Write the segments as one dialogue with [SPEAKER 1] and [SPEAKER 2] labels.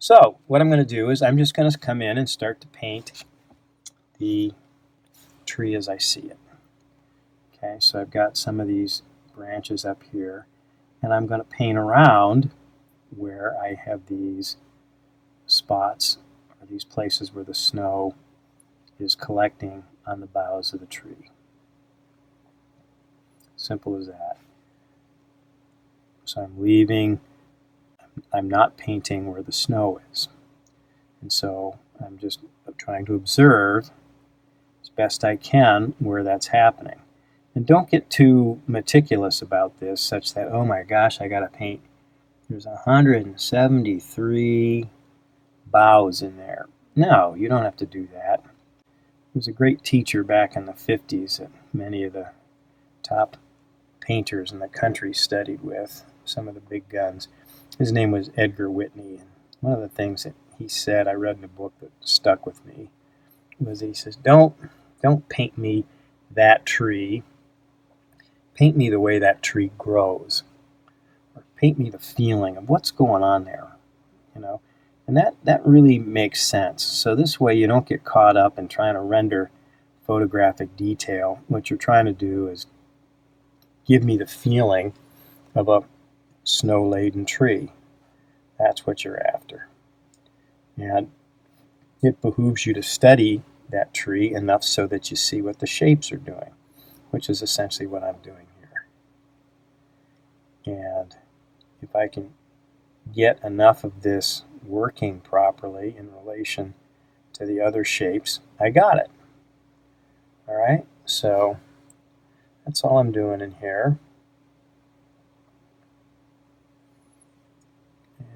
[SPEAKER 1] So what I'm going to do is I'm just going to come in and start to paint the tree as I see it. Okay, so I've got some of these branches up here, and I'm going to paint around where I have these spots or these places where the snow is collecting on the boughs of the tree. Simple as that. So I'm not painting where the snow is. And so I'm trying to observe as best I can where that's happening. And don't get too meticulous about this, such that, oh my gosh, I got to paint. There's 173 boughs in there. No, you don't have to do that. There was a great teacher back in the 50s that many of the top painters in the country studied with, some of the big guns. His name was Edgar Whitney. And one of the things that he said, I read in a book that stuck with me, was he says, don't paint me that tree. Paint me the way that tree grows. Or paint me the feeling of what's going on there. And that really makes sense. So this way you don't get caught up in trying to render photographic detail. What you're trying to do is give me the feeling of a snow-laden tree. That's what you're after. And it behooves you to study that tree enough so that you see what the shapes are doing, which is essentially what I'm doing here. And if I can get enough of this working properly in relation to the other shapes, I got it. All right, so that's all I'm doing in here.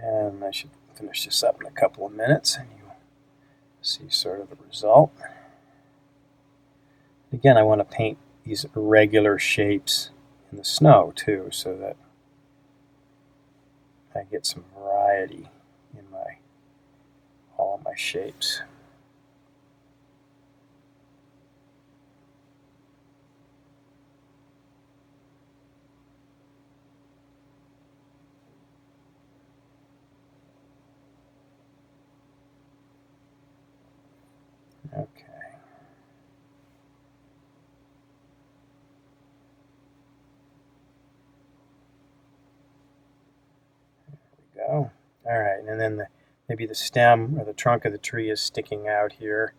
[SPEAKER 1] And I should finish this up in a couple of minutes and you see sort of the result. Again, I want to paint these irregular shapes in the snow too, so that I get some variety in all of my shapes. Okay. There we go. All right, and then maybe the stem or the trunk of the tree is sticking out here.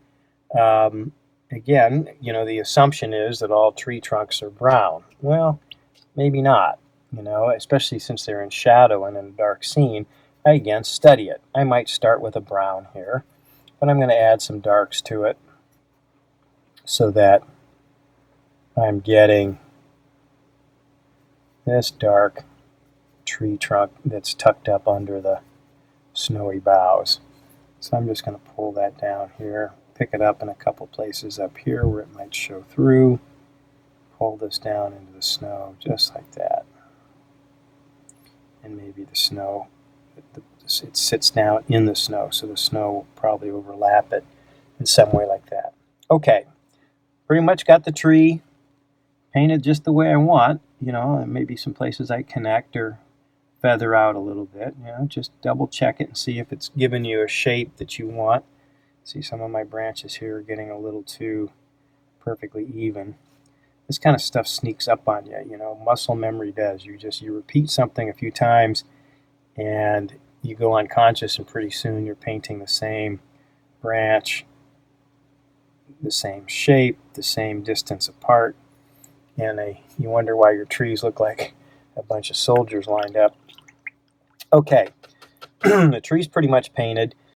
[SPEAKER 1] Again, the assumption is that all tree trunks are brown. Well, maybe not, especially since they're in shadow and in a dark scene. I, again, study it. I might start with a brown here, but I'm going to add some darks to it so that I'm getting this dark tree trunk that's tucked up under the snowy boughs. So I'm just going to pull that down here, pick it up in a couple places up here where it might show through, pull this down into the snow just like that. And maybe the snow, it sits down in the snow, so the snow will probably overlap it in some way like that. Okay, pretty much got the tree painted just the way I want. And maybe some places I connect or feather out a little bit. Just double check it and see if it's giving you a shape that you want. See, some of my branches here are getting a little too perfectly even. This kind of stuff sneaks up on you. Muscle memory does. You repeat something a few times and you go unconscious, and pretty soon you're painting the same branch, the same shape, the same distance apart, and you wonder why your trees look like a bunch of soldiers lined up. Okay, the tree's pretty much painted.